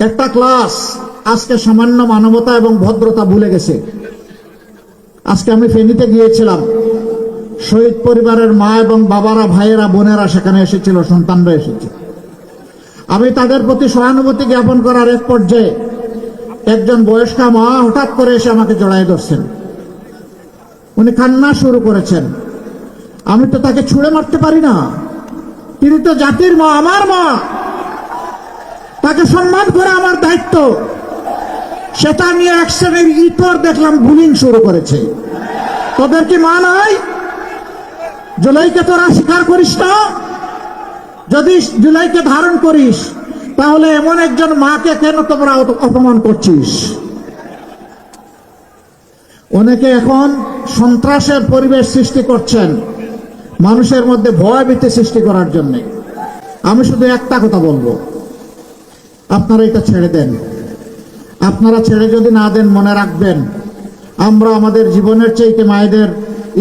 একটা ক্লাস আজকে সামান্য মানবতা এবং ভদ্রতা ভুলে গেছে। আজকে আমি ফেনীতে গিয়েছিলাম, শহীদ পরিবারের মা এবং বাবারা, ভাইয়েরা, বোনেরা সেখানে এসেছিল, সন্তানরা এসেছে। আমি তাদের প্রতি সহানুভূতি জ্ঞাপন করার এক পর্যায়ে একজন বয়স্কা মা হঠাৎ করে এসে আমাকে জড়ায় ধরছেন। উনি কান্না শুরু করেছেন। আমি তো তাকে ছুঁড়ে মারতে পারি না, তিনি তো জাতির মা, আমার মা, তাকে সম্মান করা আমার দায়িত্ব। সেটা নিয়ে এক শ্রেণীর ইতর দেখলাম বুলিং শুরু করেছে। তোদের কি মা নাই? জুলাইকে তোরা স্বীকার করিস না? যদি জুলাইকে ধারণ করিস তাহলে এমন একজন মাকে কেন তোমরা অপমান করছিস? অনেকে এখন সন্ত্রাসের পরিবেশ সৃষ্টি করছেন মানুষের মধ্যে ভয়ভীতি সৃষ্টি করার জন্য। আমি শুধু একটা কথা বলবো, আপনারা এটা ছেড়ে দেন। আপনারা ছেড়ে যদি না দেন, মনে রাখবেন আমরা আমাদের জীবনের চাইতে মায়েদের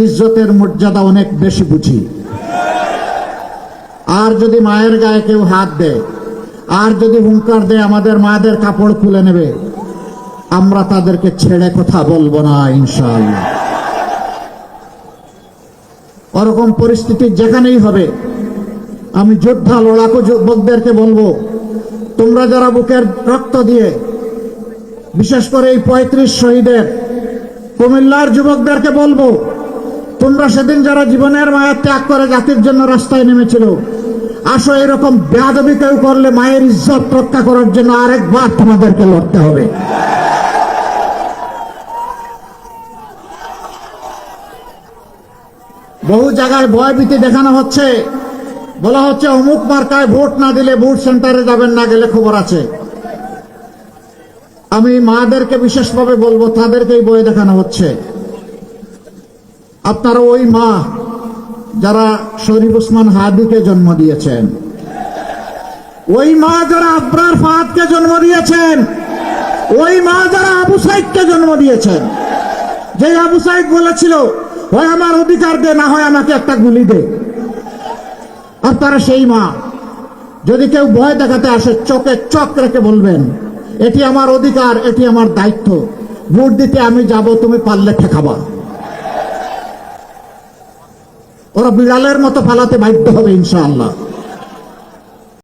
ইজ্জতের মর্যাদা অনেক বেশি বুঝি। আর যদি মায়ের গায়ে কেউ হাত দেয়, আর যদি হুঙ্কার দেয় আমাদের মায়েদের কাপড় খুলে নেবে, আমরা তাদেরকে ছেড়ে কথা বলবো না ইনশাআল্লাহ। ওরকম পরিস্থিতি যেখানেই হবে, আমি যোদ্ধা লড়াকু যুবকদেরকে বলবো, তোমরা যারা বুকের রক্ত দিয়ে, বিশেষ করে এই 35 শহীদের কুমিল্লার যুবকদেরকে বলবো, তোমরা সেদিন যারা জীবনের মায়া ত্যাগ করে জাতির জন্য রাস্তায় নেমেছিল, আসো এরকম বেয়াদবি কেউ করলে মায়ের ইজ্জত রক্ষা করার জন্য আরেকবার তোমাদেরকে লড়তে হবে। বহু জায়গায় ভয়ভীতি দেখানো হচ্ছে, বলা হচ্ছে অমুক মার্কায় ভোট না দিলে ভোট সেন্টারে যাবেন না, গেলে খবর আছে। আমি মাদেরকে বিশেষভাবে বলবো, তাদেরকেই ভয় দেখানো হচ্ছে। আপনারা ওই মা যারা শরীফ ওসমান হাদিকে জন্ম দিয়েছেন, ওই মা যারা আবরার ফাহাদকে জন্ম দিয়েছেন, ওই মা যারা আবু সাইদকে জন্ম দিয়েছেন, যে আবু সাইদ বলেছিল হয় আমার অধিকার দে, না হয় আমাকে একটা গুলি দে। আপনারা সেই মা। যদি কেউ ভয় দেখাতে আসে, চোখে চোখ রেখে বলবেন এটি আমার অধিকার, এটি আমার দায়িত্ব, ভোট দিতে আমি যাব, তুমি পারলে ঠেকাবা। ওরা বিড়ালের মতো পালাতে বাধ্য হবে ইনশাআল্লাহ।